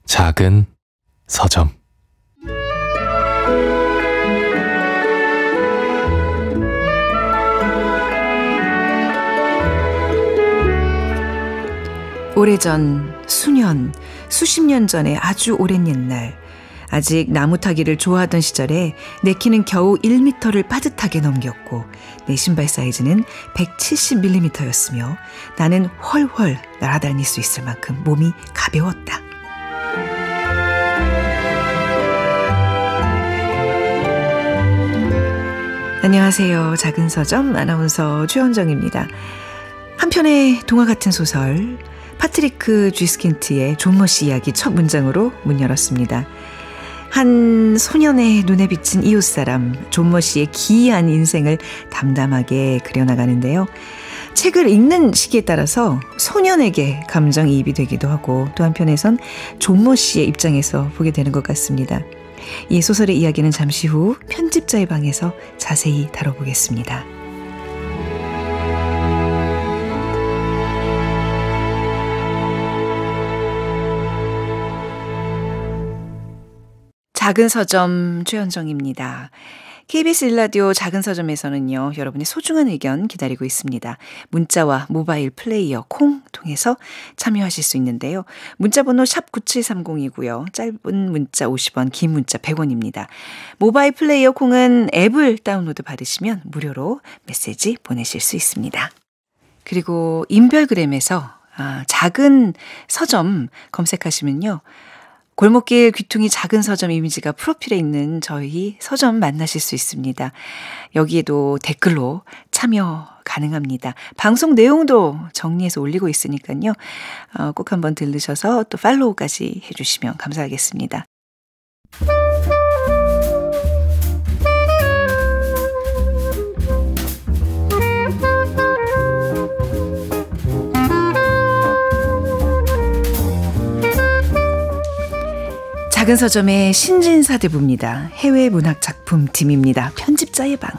작은 서점. 오래전, 수년, 수십 년 전에 아주 오랜 옛날, 아직 나무 타기를 좋아하던 시절에 내 키는 겨우 1m를 빠듯하게 넘겼고 내 신발 사이즈는 170mm였으며 나는 훨훨 날아다닐 수 있을 만큼 몸이 가벼웠다. 안녕하세요. 작은 서점 아나운서 최현정입니다. 한 편의 동화 같은 소설 파트리크 쥐스킨트의 존 머시 이야기 첫 문장으로 문 열었습니다. 한 소년의 눈에 비친 이웃사람 존 머시의 기이한 인생을 담담하게 그려나가는데요. 책을 읽는 시기에 따라서 소년에게 감정이입이 되기도 하고 또 한편에선 존 머시의 입장에서 보게 되는 것 같습니다. 이 소설의 이야기는 잠시 후 편집자의 방에서 자세히 다뤄보겠습니다. 작은 서점 최현정입니다. KBS 1라디오 작은 서점에서는요, 여러분의 소중한 의견 기다리고 있습니다. 문자와 모바일 플레이어 콩 통해서 참여하실 수 있는데요. 문자번호 샵 9730이고요. 짧은 문자 50원, 긴 문자 100원입니다. 모바일 플레이어 콩은 앱을 다운로드 받으시면 무료로 메시지 보내실 수 있습니다. 그리고 인별그램에서 작은 서점 검색하시면요. 골목길 귀퉁이 작은 서점 이미지가 프로필에 있는 저희 서점 만나실 수 있습니다. 여기에도 댓글로 참여 가능합니다. 방송 내용도 정리해서 올리고 있으니까요. 꼭 한번 들르셔서 또 팔로우까지 해주시면 감사하겠습니다. 작은 서점의 신진사대부입니다. 해외 문학 작품 팀입니다. 편집자의 방.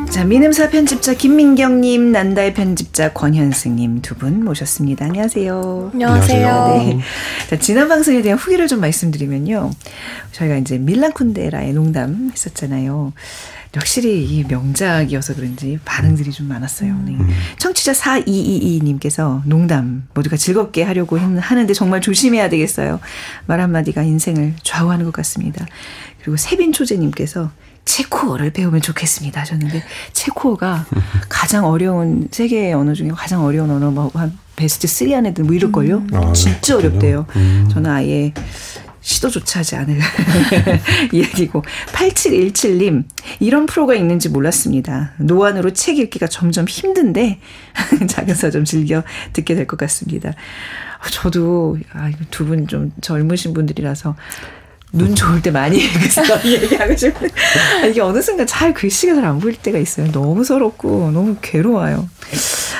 자, 민음사 편집자 김민경님, 난다의 편집자 권현승님 두 분 모셨습니다. 안녕하세요. 안녕하세요. 네. 자, 지난 방송에 대한 후기를 좀 말씀드리면요. 저희가 이제 밀란 쿤데라의 농담 했었잖아요. 확실히 이 명작이어서 그런지 반응들이 좀 많았어요. 네. 청취자 4222님께서 농담 모두가 즐겁게 하려고 하는데 정말 조심해야 되겠어요. 말 한마디가 인생을 좌우하는 것 같습니다. 그리고 세빈초제님께서 체코어를 배우면 좋겠습니다 하셨는데 체코어가 가장 어려운 세계 언어 중에 가장 어려운 언어 뭐 한 베스트 3 안에 뭐 이럴걸요? 진짜 어렵대요. 저는 아예 시도조차 하지 않을 이야기고 8717님 이런 프로가 있는지 몰랐습니다. 노안으로 책 읽기가 점점 힘든데 작은 서점 즐겨 듣게 될 것 같습니다. 저도 두 분 좀 젊으신 분들이라서 눈 좋을 때 많이 읽어서 얘기하고 싶은데 이게 어느 순간 잘 글씨가 잘 안 보일 때가 있어요. 너무 서럽고 너무 괴로워요.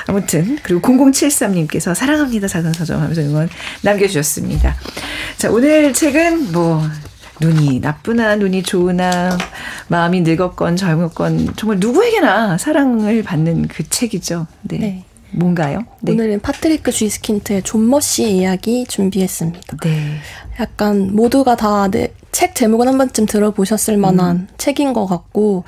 아무튼 그리고 0073님께서 사랑합니다 작은 서점 하면서 응원 남겨주셨습니다. 자, 오늘 책은 뭐 눈이 나쁘나 눈이 좋으나 마음이 늙었건 젊었건 정말 누구에게나 사랑을 받는 그 책이죠. 네. 네. 뭔가요? 네. 오늘은 파트리크 쥐스킨트의 존 머시의 이야기 준비했습니다. 네. 약간 모두가 다 책 제목은 한 번쯤 들어보셨을 만한 책인 것 같고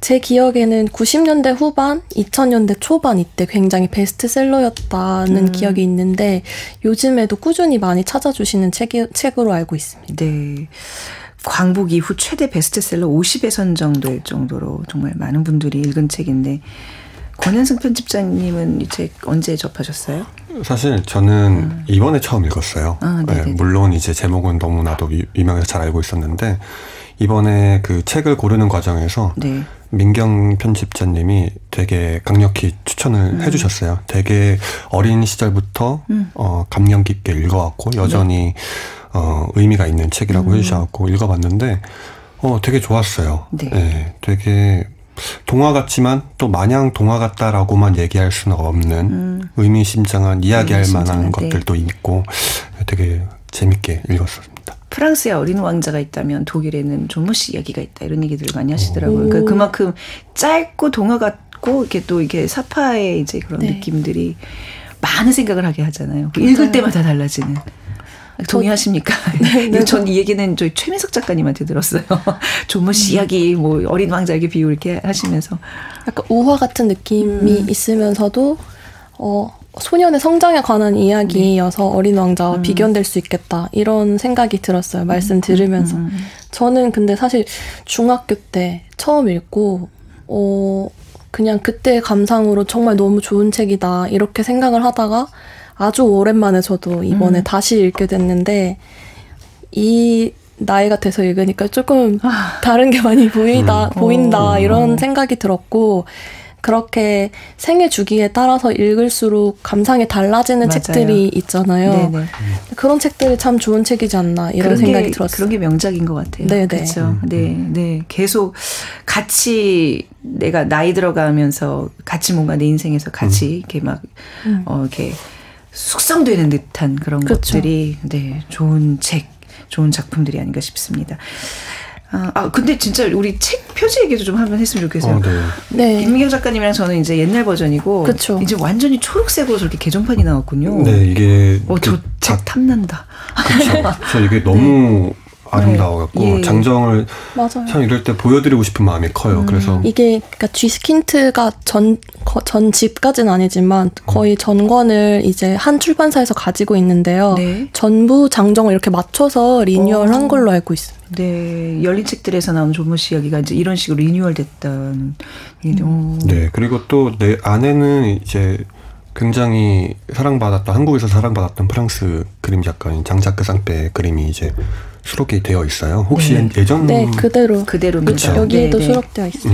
제 기억에는 90년대 후반, 2000년대 초반 이때 굉장히 베스트셀러였다는 기억이 있는데 요즘에도 꾸준히 많이 찾아주시는 책으로 알고 있습니다. 네. 광복 이후 최대 베스트셀러 50에 선정될 정도로 정말 많은 분들이 읽은 책인데 권현승 편집자님은 이 책 언제 접하셨어요? 사실 저는 이번에 처음 읽었어요. 네, 물론 이제 제목은 너무나도 유명해서 잘 알고 있었는데 이번에 그 책을 고르는 과정에서 네. 민경 편집자님이 되게 강력히 추천을 해주셨어요. 되게 어린 시절부터 감명 깊게 읽어왔고 여전히 네. 의미가 있는 책이라고 해주셔서 읽어봤는데 되게 좋았어요. 네. 네, 되게 동화 같지만 또 마냥 동화 같다라고만 얘기할 수는 없는 의미심장한 이야기할 만한 것들도 있고 되게 재밌게 읽었습니다. 프랑스에 어린 왕자가 있다면 독일에는 존 머시 이야기가 있다 이런 얘기들을 많이 하시더라고요. 그러니까 그만큼 짧고 동화 같고 같고 이렇게 또 이게 사파의 이제 그런 느낌들이 많은 생각을 하게 하잖아요. 읽을 때마다 달라지는. 동의하십니까? 네. 전 이 얘기는 저희 최민석 작가님한테 들었어요. 존머시 이야기, 뭐 어린 왕자 이렇게 비유 이렇게 하시면서 약간 우화 같은 느낌이 있으면서도 소년의 성장에 관한 이야기여서 어린 왕자와 비견될 수 있겠다 이런 생각이 들었어요. 말씀 들으면서. 저는 근데 사실 중학교 때 처음 읽고 그냥 그때 감상으로 정말 너무 좋은 책이다 이렇게 생각을 하다가 아주 오랜만에 저도 이번에 다시 읽게 됐는데 이 나이가 돼서 읽으니까 조금 다른 게 많이 보인다 이런 생각이 들었고 그렇게 생애 주기에 따라서 읽을수록 감상이 달라지는 맞아요. 책들이 있잖아요. 네네. 그런 책들이 참 좋은 책이지 않나 이런 생각이 들었어요. 그런 게 명작인 것 같아요. 네네. 그렇죠. 네. 계속 같이 내가 나이 들어가면서 같이 뭔가 내 인생에서 같이 이렇게 막 이렇게 숙성되는 듯한 그런 그렇죠. 것들이 좋은 책, 좋은 작품들이 아닌가 싶습니다. 근데 진짜 우리 책 표지 얘기도 좀 한번 했으면 좋겠어요. 네. 김민경 작가님이랑 저는 이제 옛날 버전이고 그쵸. 이제 완전히 초록색으로 저렇게 개정판이 나왔군요. 네, 이게 저 책 탐난다. 그렇죠. 저 이게 너무 아름다워갖고 장정을 맞아요. 참 이럴 때 보여드리고 싶은 마음이 커요. 그래서 이게 그러니까 G스킨트가 전집까지는 아니지만 거의 전권을 이제 한 출판사에서 가지고 있는데요. 네. 전부 장정을 이렇게 맞춰서 리뉴얼한 걸로 알고 있습니다. 네, 열린 책들에서 나온 존머시 이야기가 이제 이런 식으로 리뉴얼됐던. 네, 그리고 또 내 아내는 이제 굉장히 한국에서 사랑받았던 프랑스 그림 작가인 장자크 쌍페의 그림이 이제 수록이 되어 있어요. 혹시 예전 그대로입니다. 여기에도 수록되어 있어요.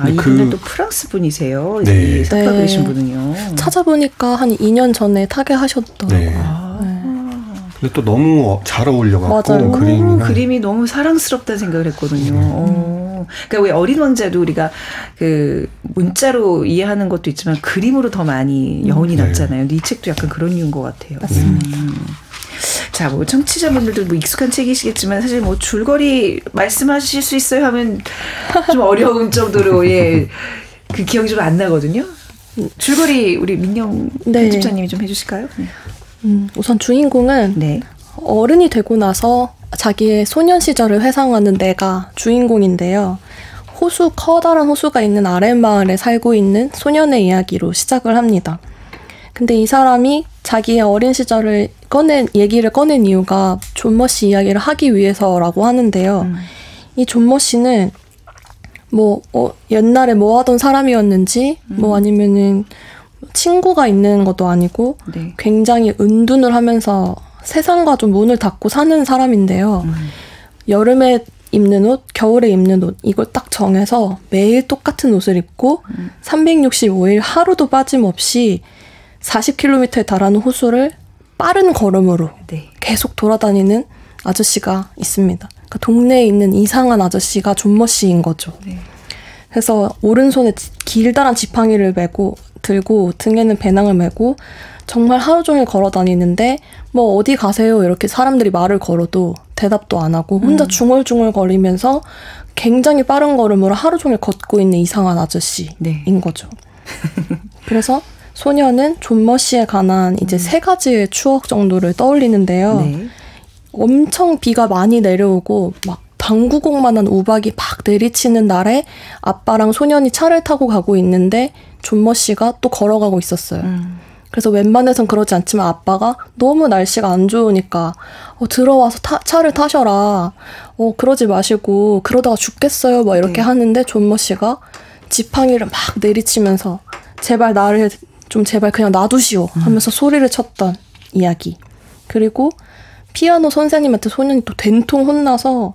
이분은 또 프랑스 분이세요. 네. 사파 그리신 분은요. 찾아보니까 한 2년 전에 타계하셨더라고요. 네. 근데 또 너무 잘 어울려갖고 그림이 너무 사랑스럽다는 생각을 했거든요. 그러니까 왜 어린 왕자도 우리가 그 문자로 이해하는 것도 있지만 그림으로 더 많이 여운이 남잖아요. 이 책도 약간 그런 이유인 것 같아요. 맞습니다. 자, 뭐 청취자분들도 뭐 익숙한 책이시겠지만 사실 뭐 줄거리 말씀하실 수 있어요 하면 좀 어려운 정도로 그 기억이 좀 안 나거든요. 줄거리 우리 민경 편집자님이 좀 해주실까요? 우선 주인공은 어른이 되고 나서 자기의 소년 시절을 회상하는 내가 주인공인데요. 커다란 호수가 있는 아랫마을에 살고 있는 소년의 이야기로 시작을 합니다. 근데 이 사람이 자기의 어린 시절을 얘기를 꺼낸 이유가 존머시 이야기를 하기 위해서라고 하는데요. 이 존머시는 옛날에 뭐 하던 사람이었는지 아니면은 친구가 있는 것도 아니고 굉장히 은둔을 하면서 세상과 좀 문을 닫고 사는 사람인데요. 여름에 입는 옷, 겨울에 입는 옷 이걸 딱 정해서 매일 똑같은 옷을 입고 365일 하루도 빠짐없이 40km에 달하는 호수를 빠른 걸음으로 계속 돌아다니는 아저씨가 있습니다. 그러니까 동네에 있는 이상한 아저씨가 존머시인 거죠. 그래서 오른손에 길다란 지팡이를 들고 등에는 배낭을 메고 정말 하루 종일 걸어 다니는데 어디 가세요 이렇게 사람들이 말을 걸어도 대답도 안 하고 혼자 중얼중얼 거리면서 굉장히 빠른 걸음으로 하루 종일 걷고 있는 이상한 아저씨인 거죠. 그래서 소녀는 존머시에 관한 이제 3가지의 추억 정도를 떠올리는데요. 엄청 비가 많이 내려오고 막 당구공만한 우박이 막 내리치는 날에 아빠랑 소년이 차를 타고 가고 있는데 존머시가 또 걸어가고 있었어요. 그래서 웬만해선 그러지 않지만 아빠가 너무 날씨가 안 좋으니까 들어와서 차를 타셔라. 그러지 마시고 그러다가 죽겠어요. 막 이렇게 하는데 존머시가 지팡이를 막 내리치면서 제발 그냥 놔두시오 하면서 소리를 쳤던 이야기. 그리고 피아노 선생님한테 소년이 또 된통 혼나서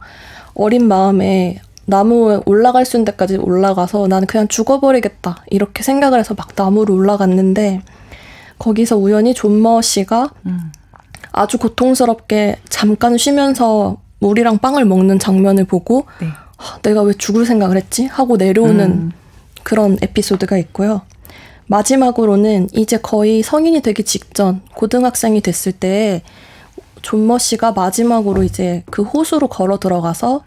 어린 마음에 나무에 올라갈 수 있는 데까지 올라가서 나는 그냥 죽어버리겠다 이렇게 생각을 해서 막 나무로 올라갔는데 거기서 우연히 존머시가 아주 고통스럽게 잠깐 쉬면서 물이랑 빵을 먹는 장면을 보고 내가 왜 죽을 생각을 했지? 하고 내려오는 그런 에피소드가 있고요. 마지막으로는 이제 거의 성인이 되기 직전 고등학생이 됐을 때 존머시가 마지막으로 이제 그 호수로 걸어 들어가서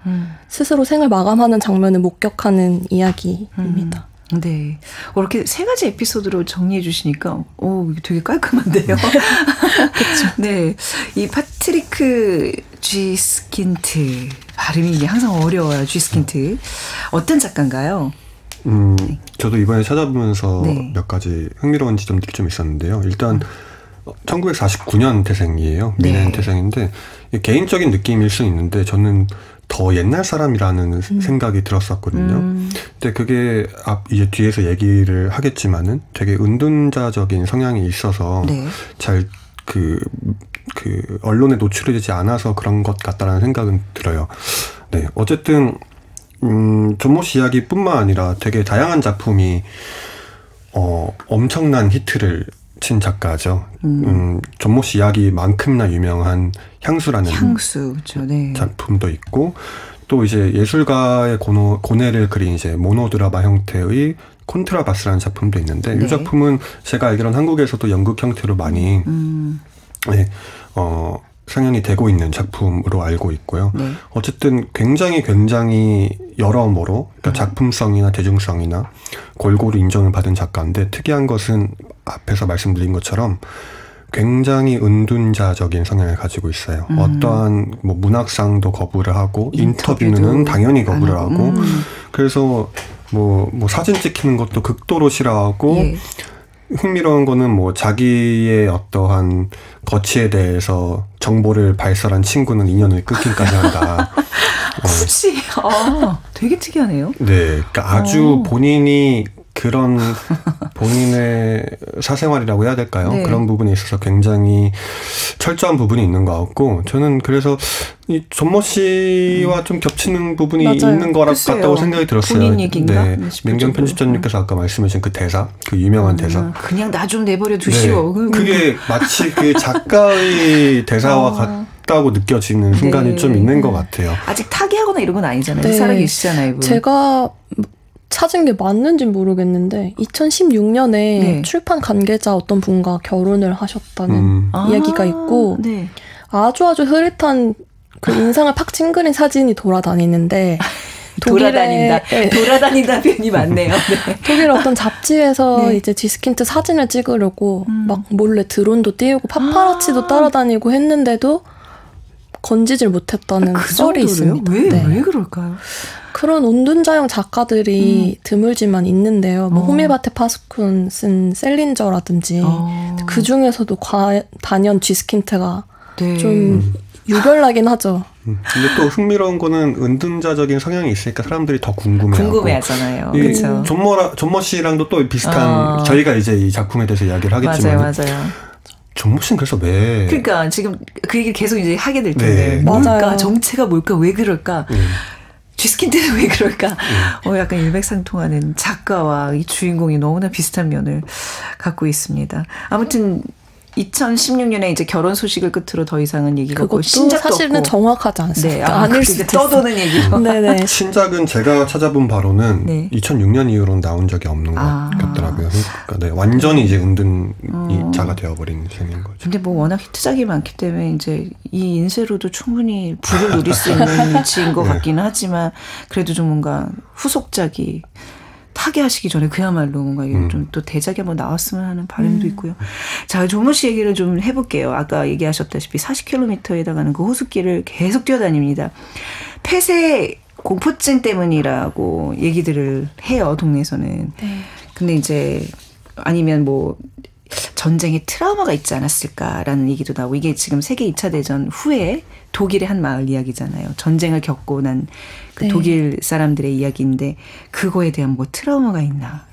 스스로 생을 마감하는 장면을 목격하는 이야기입니다. 네. 이렇게 세 가지 에피소드로 정리해 주시니까, 되게 깔끔한데요. 그렇죠. 네. 이 파트리크 쥐스킨트. 발음이 항상 어려워요, 쥐스킨트. 어떤 작가인가요? 저도 이번에 찾아보면서 네. 몇 가지 흥미로운 지점들이 좀 있었는데요. 일단, 1949년 태생이에요. 미넨 네. 태생인데, 개인적인 느낌일 수 있는데, 저는 더 옛날 사람이라는 생각이 들었었거든요. 근데 그게 이제 뒤에서 얘기를 하겠지만은 되게 은둔자적인 성향이 있어서 네. 잘 언론에 노출되지 않아서 그런 것 같다라는 생각은 들어요. 네. 어쨌든, 존모 씨 이야기뿐만 아니라 되게 다양한 작품이, 엄청난 히트를 친 작가죠. 존모 씨 이야기만큼이나 유명한 향수라는 그렇죠. 네. 작품도 있고 또 이제 예술가의 고뇌를 그린 이제 모노드라마 형태의 콘트라바스라는 작품도 있는데 네. 이 작품은 제가 알기로는 한국에서도 연극 형태로 많이 네, 상영이 되고 있는 작품으로 알고 있고요. 네. 어쨌든 굉장히 여러모로 그러니까 작품성이나 대중성이나 골고루 인정을 받은 작가인데 특이한 것은 앞에서 말씀드린 것처럼 굉장히 은둔자적인 성향을 가지고 있어요. 어떠한 문학상도 거부를 하고 인터뷰는 당연히 거부를 하고 그래서 사진 찍히는 것도 극도로 싫어하고 예. 흥미로운 거는 자기의 어떠한 거치에 대해서 정보를 발설한 친구는 인연을 끊기까지 한다. 굳이? 되게 특이하네요. 네, 그러니까 아주 본인이 그런 본인의 사생활이라고 해야 될까요? 네. 그런 부분에 있어서 굉장히 철저한 부분이 있는 것 같고 저는 그래서 이 존모 씨와 좀 겹치는 부분이 맞아요. 있는 것 같다고 생각이 들었어요. 본인 얘기인가? 네. 민경 편집자님께서 아까 말씀하신 그 대사, 그 유명한 대사. 그냥 나 좀 내버려 두시오. 네. 그게 마치 그 작가의 대사와 같다고 느껴지는 순간이 네. 좀 있는 것 같아요. 아직 타계하거나 이런 건 아니잖아요. 네. 살아계시잖아요. 이분. 제가 찾은 게 맞는지 모르겠는데 2016년에 네. 출판 관계자 어떤 분과 결혼을 하셨다는 이야기가 있고 네. 아주 흐릿한 그 인상을 팍 찡그린 사진이 돌아다니는데 돌아다닌다 표현이 맞네요. 네. 독일 어떤 잡지에서 네. 이제 쥐스킨트 사진을 찍으려고 막 몰래 드론도 띄우고 파파라치도 따라다니고 했는데도 건지질 못했다는 썰이 있습니다. 왜 그럴까요? 그런 은둔자형 작가들이 드물지만 있는데요. 호미바테 파스쿤 쓴 셀린저라든지 그 중에서도 단연 쥐스킨트가 네. 좀 유별나긴 하죠. 근데 또 흥미로운 거는 은둔자적인 성향이 있으니까 사람들이 더 궁금해하잖아요. 그렇죠. 존모 씨랑도 또 비슷한 저희가 이제 이 작품에 대해서 이야기를 하겠지만 맞아요. 존모 씨는 그래서 왜? 그러니까 지금 그 얘기를 계속 이제 하게 될 텐데 뭘까? 맞아요. 정체가 뭘까? 왜 그럴까? 쥐스킨트는 왜 그럴까? 약간 일맥상통하는 작가와 이 주인공이 너무나 비슷한 면을 갖고 있습니다. 아무튼 2016년에 이제 결혼 소식을 끝으로 더 이상은 얘기가 없고 신작도 사실은 없고. 정확하지 않습니다. 네, 아닐 수도 떠도는 얘기로. 네네. 신작은 제가 찾아본 바로는 네. 2006년 이후로는 나온 적이 없는 것 같더라고요. 그러니까 네, 완전히 이제 은둔자가 되어버린 셈인 거죠. 근데 워낙 히트작이 많기 때문에 이제 이 인쇄로도 충분히 부를 누릴 수 있는 위치인 것 같기는 하지만 그래도 좀 뭔가 후속작이 타계하시기 전에 그야말로 뭔가 좀 또 대작이 한번 나왔으면 하는 바람도 있고요. 자, 존모 씨 얘기를 좀 해볼게요. 아까 얘기하셨다시피 40km에 해당하는 그 호숫길을 계속 뛰어다닙니다. 폐쇄 공포증 때문이라고 얘기들을 해요, 동네에서는. 네. 근데 이제 아니면 전쟁에 트라우마가 있지 않았을까라는 얘기도 나오고 이게 지금 세계 2차 대전 후에 독일의 한 마을 이야기잖아요. 전쟁을 겪고 난 그 독일 사람들의 이야기인데 그거에 대한 트라우마가 있나.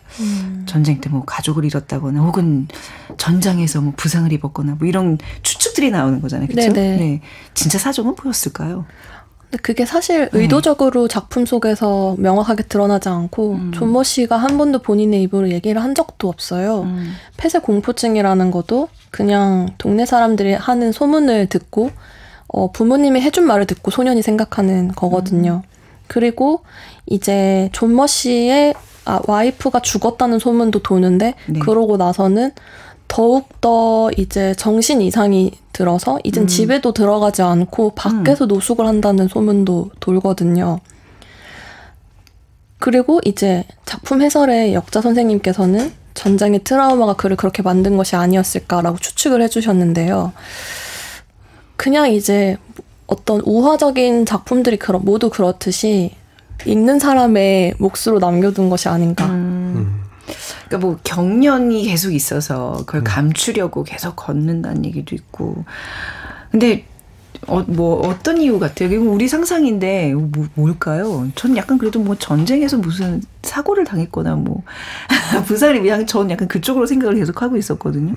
전쟁 때 가족을 잃었다거나 혹은 전장에서 부상을 입었거나 이런 추측들이 나오는 거잖아요. 그렇죠? 네. 진짜 사정은 뭐였을까요? 근데 그게 사실 의도적으로 작품 속에서 명확하게 드러나지 않고 존모 씨가 한 번도 본인의 입으로 얘기를 한 적도 없어요. 폐쇄 공포증이라는 것도 그냥 동네 사람들이 하는 소문을 듣고 부모님이 해준 말을 듣고 소년이 생각하는 거거든요. 그리고 이제 존모 씨의 와이프가 죽었다는 소문도 도는데 그러고 나서는 더욱더 이제 정신 이상이 들어서 이젠 집에도 들어가지 않고 밖에서 노숙을 한다는 소문도 돌거든요. 그리고 이제 작품 해설의 역자 선생님께서는 전쟁의 트라우마가 그를 그렇게 만든 것이 아니었을까라고 추측을 해주셨는데요. 그냥 이제 어떤 우화적인 작품들이 모두 그렇듯이 읽는 사람의 몫으로 남겨둔 것이 아닌가. 그러니까 뭐 경련이 계속 있어서 그걸 감추려고 계속 걷는다는 얘기도 있고. 근데 뭐 어떤 이유 같아요? 이거 우리 상상인데 뭘까요? 전 약간 그래도 뭐 전쟁에서 무슨 사고를 당했거나 뭐 부상을 위한 전 약간 그쪽으로 생각을 계속 하고 있었거든요.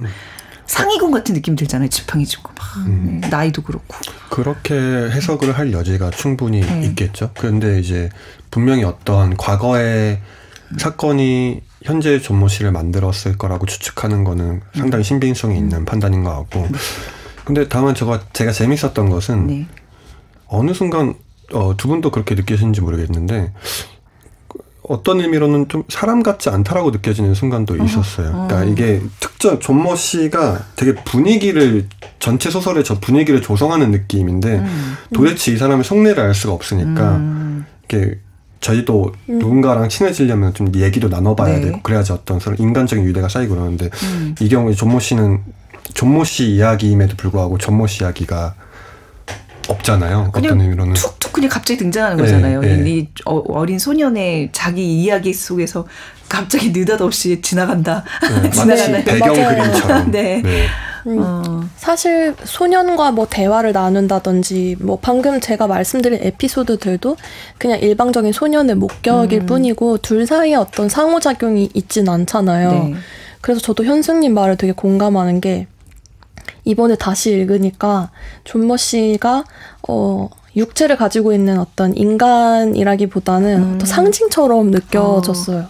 상위군 같은 느낌 들잖아요. 지팡이 짚고 막 네, 나이도 그렇고. 그렇게 해석을 할 여지가 충분히 있겠죠. 그런데 이제 분명히 어떤 과거의 사건이 현재 존모 씨를 만들었을 거라고 추측하는 거는 상당히 신빙성이 있는 판단인 것 같고. 근데 다만 제가 재밌었던 것은 어느 순간 두 분도 그렇게 느끼시는지 모르겠는데 어떤 의미로는 좀 사람 같지 않다라고 느껴지는 순간도 있었어요. 그러니까 이게 특정 존모 씨가 되게 전체 소설의 저 분위기를 조성하는 느낌인데 도대체 이 사람의 속내를 알 수가 없으니까 이렇게 저희도 누군가랑 친해지려면 좀 얘기도 나눠봐야 되고 그래야지 어떤 서로 인간적인 유대가 쌓이고 그러는데 이 경우에 존모 씨는 존모 씨 이야기임에도 불구하고 존모 씨 이야기가 없잖아요. 어떤 의미로는 툭툭 그냥 갑자기 등장하는 거잖아요. 이 어린 소년의 자기 이야기 속에서 갑자기 느닷없이 지나간다. 마치 배경 그림처럼. 사실 소년과 뭐 대화를 나눈다든지 뭐 방금 제가 말씀드린 에피소드들도 그냥 일방적인 소년의 목격일 뿐이고 둘 사이에 어떤 상호작용이 있진 않잖아요. 그래서 저도 현승님 말을 되게 공감하는 게 이번에 다시 읽으니까 존모 씨가 육체를 가지고 있는 어떤 인간이라기보다는 더 상징처럼 느껴졌어요.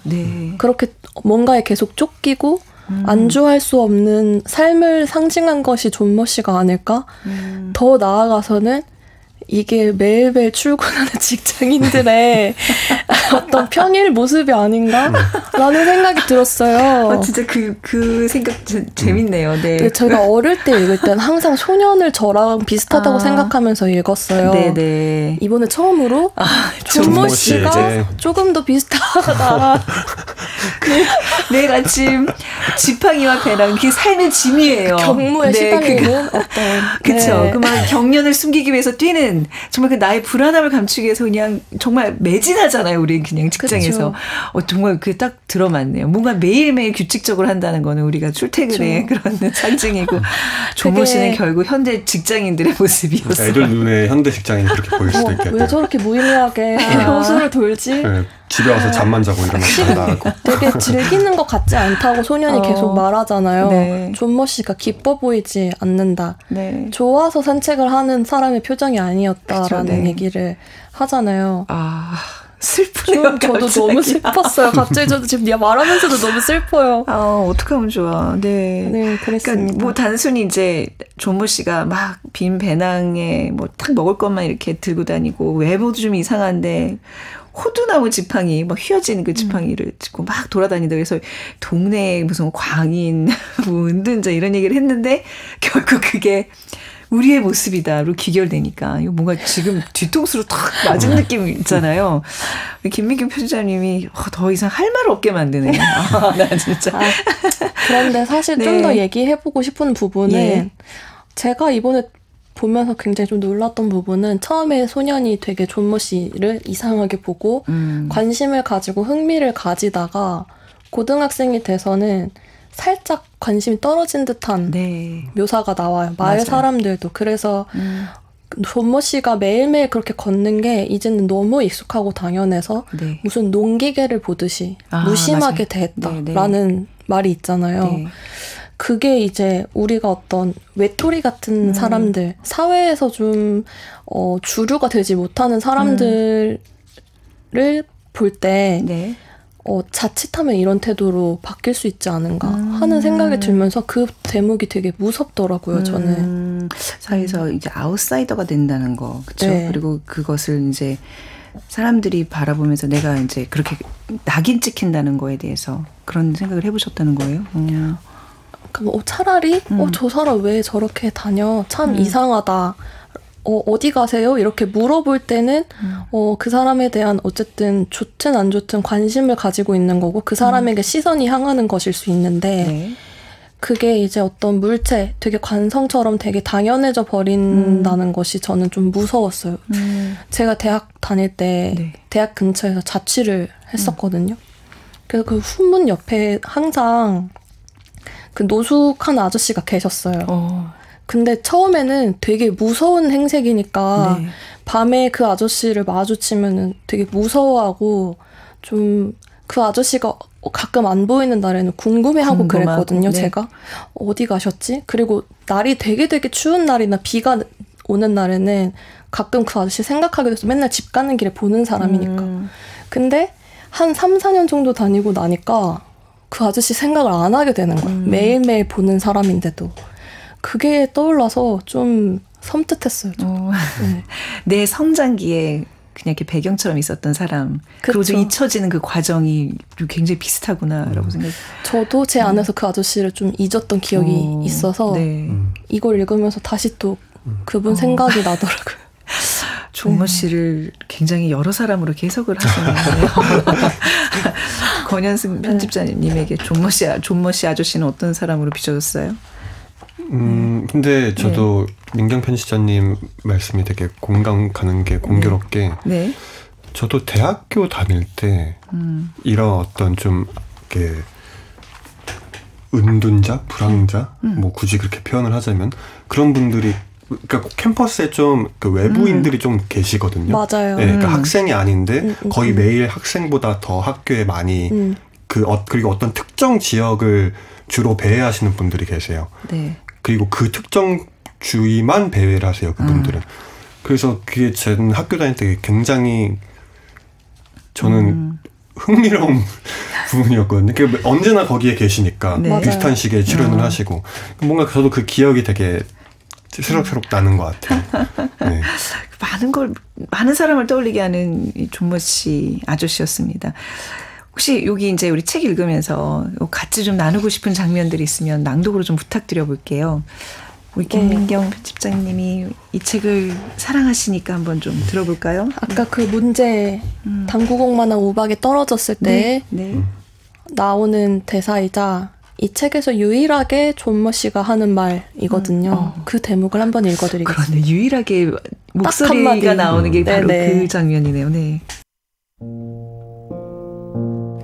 그렇게 뭔가에 계속 쫓기고 안주할 수 없는 삶을 상징한 것이 존모 씨가 아닐까? 더 나아가서는 이게 매일매일 출근하는 직장인들의 어떤 평일 모습이 아닌가라는 생각이 들었어요. 진짜 그 생각 재밌네요. 네. 제가 어릴 때 읽을 때는 항상 소년을 저랑 비슷하다고 생각하면서 읽었어요. 이번에 처음으로 존모 씨가 조금 더 비슷하다. 내일 아침 지팡이와 배랑 그게 삶의 짐이에요. 경무에 시달리는 어떤. 그쵸. 그 막 경련을 숨기기 위해서 뛰는 정말 그 나의 불안함을 감추기 위해서 그냥 정말 매진하잖아요. 우리 그냥 직장에서. 정말 그게 딱 들어맞네요. 뭔가 매일매일 규칙적으로 한다는 거는 우리가 출퇴근의 그런 상징이고 존모 씨는 결국 현대 직장인들의 모습이었어요. 애들 눈에 현대 직장인이 그렇게 보일 수도 있겠다. 왜 저렇게 무의미하게 호수를 돌지? 집에 와서 잠만 자고 이러면 되게 즐기는 것 같지 않다고 소년이 계속 말하잖아요. 존모 씨가 기뻐 보이지 않는다. 좋아서 산책을 하는 사람의 표정이 아니었다라는 얘기를 하잖아요. 슬프네요. 저도 너무 슬펐어요. 갑자기 저도 지금 말하면서도 너무 슬퍼요. 어떡하면 좋아. 네, 그랬습니다. 그러니까 뭐 단순히 이제 존모 씨가 막 빈 배낭에 뭐 딱 먹을 것만 이렇게 들고 다니고 외모도 좀 이상한데 호두나무 지팡이, 막 휘어진 그 지팡이를 짚고 막 돌아다닌다. 그래서 동네에 무슨 광인, 뭐 은둔자 이런 얘기를 했는데 결국 그게 우리의 모습이다로 기결되니까 이거 뭔가 지금 뒤통수로 탁 맞은 느낌 있잖아요. 김민경 편집자님이 더 이상 할 말 없게 만드네. 나 진짜. 그런데 사실 좀 더 얘기해보고 싶은 부분은 제가 이번에 보면서 굉장히 좀 놀랐던 부분은 처음에 소년이 되게 존모 씨를 이상하게 보고 관심을 가지고 흥미를 가지다가 고등학생이 돼서는 살짝 관심이 떨어진 듯한 묘사가 나와요. 마을 사람들도. 그래서 존모 씨가 매일매일 그렇게 걷는 게 이제는 너무 익숙하고 당연해서 무슨 농기계를 보듯이 무심하게 대했다라는 말이 있잖아요. 그게 이제 우리가 어떤 외톨이 같은 사람들, 사회에서 좀 주류가 되지 못하는 사람들을 볼 때 자칫하면 이런 태도로 바뀔 수 있지 않은가 하는 생각이 들면서 그 대목이 되게 무섭더라고요. 저는 사회에서 이제 아웃사이더가 된다는 거, 그렇죠? 그리고 그것을 이제 사람들이 바라보면서 내가 이제 그렇게 낙인 찍힌다는 거에 대해서 그런 생각을 해보셨다는 거예요. 차라리 저 사람 왜 저렇게 다녀? 참 이상하다. 어디 가세요? 이렇게 물어볼 때는 그 사람에 대한 어쨌든 좋든 안 좋든 관심을 가지고 있는 거고 그 사람에게 시선이 향하는 것일 수 있는데 네. 그게 이제 어떤 물체, 되게 관성처럼 되게 당연해져 버린다는 것이 저는 좀 무서웠어요. 제가 대학 다닐 때 네. 대학 근처에서 자취를 했었거든요. 그래서 그 후문 옆에 항상 그 노숙한 아저씨가 계셨어요. 근데 처음에는 되게 무서운 행색이니까 네. 밤에 그 아저씨를 마주치면은 되게 무서워하고 좀 그 아저씨가 가끔 안 보이는 날에는 궁금해하고 그랬거든요. 네. 제가 어디 가셨지? 그리고 날이 되게 추운 날이나 비가 오는 날에는 가끔 그 아저씨 생각하게 돼서 맨날 집 가는 길에 보는 사람이니까. 근데 한 3, 4년 정도 다니고 나니까 그 아저씨 생각을 안 하게 되는 거예요. 매일매일 보는 사람인데도. 그게 떠올라서 좀 섬뜩했어요. 네. 내 성장기에 그냥 이렇게 배경처럼 있었던 사람. 그리고 좀 잊혀지는 그 과정이 굉장히 비슷하구나라고 생각해요. 저도 제 안에서 그 아저씨를 좀 잊었던 기억이 있어서 네. 이걸 읽으면서 다시 또 그분 생각이 나더라고요. 존머 씨를 굉장히 여러 사람으로 해석을 하시네요. 권현승 편집자님에게 존머 씨 아저씨는 어떤 사람으로 비춰졌어요? 근데 저도 민경 편집자님 말씀이 되게 공감 가는 게 공교롭게 네. 저도 대학교 다닐 때 이런 어떤 좀 이렇게 은둔자, 불황자 뭐 굳이 그렇게 표현을 하자면 그런 분들이 그러니까 캠퍼스에 좀 그 외부인들이 좀 계시거든요. 맞아요. 네, 그러니까 학생이 아닌데 거의 매일 학생보다 더 학교에 많이 그리고 어떤 특정 지역을 주로 배회하시는 분들이 계세요. 네. 그리고 그 특정 주의만 배회를 하세요, 그분들은. 그래서 그게 제 학교 다닐 때 굉장히 저는 흥미로운 부분이었거든요. 그러니까 언제나 거기에 계시니까 네. 비슷한 시기에 출연을 하시고 뭔가 저도 그 기억이 되게 새록새록 나는 것 같아요. 네. 많은 사람을 떠올리게 하는 이 존머 씨 아저씨였습니다. 혹시 여기 이제 우리 책 읽으면서 같이 좀 나누고 싶은 장면들이 있으면 낭독으로 좀 부탁드려 볼게요. 우리 김민경 편집장님이 이 책을 사랑하시니까 한번 좀 들어볼까요? 아까 그 문제 당구공만한 우박이 떨어졌을 때 나오는 대사이자 이 책에서 유일하게 존머 씨가 하는 말이거든요. 그 대목을 한번 읽어드리겠습니다. 그런데 유일하게 목소리가 나오는 게 바로 그 장면이네요. 네.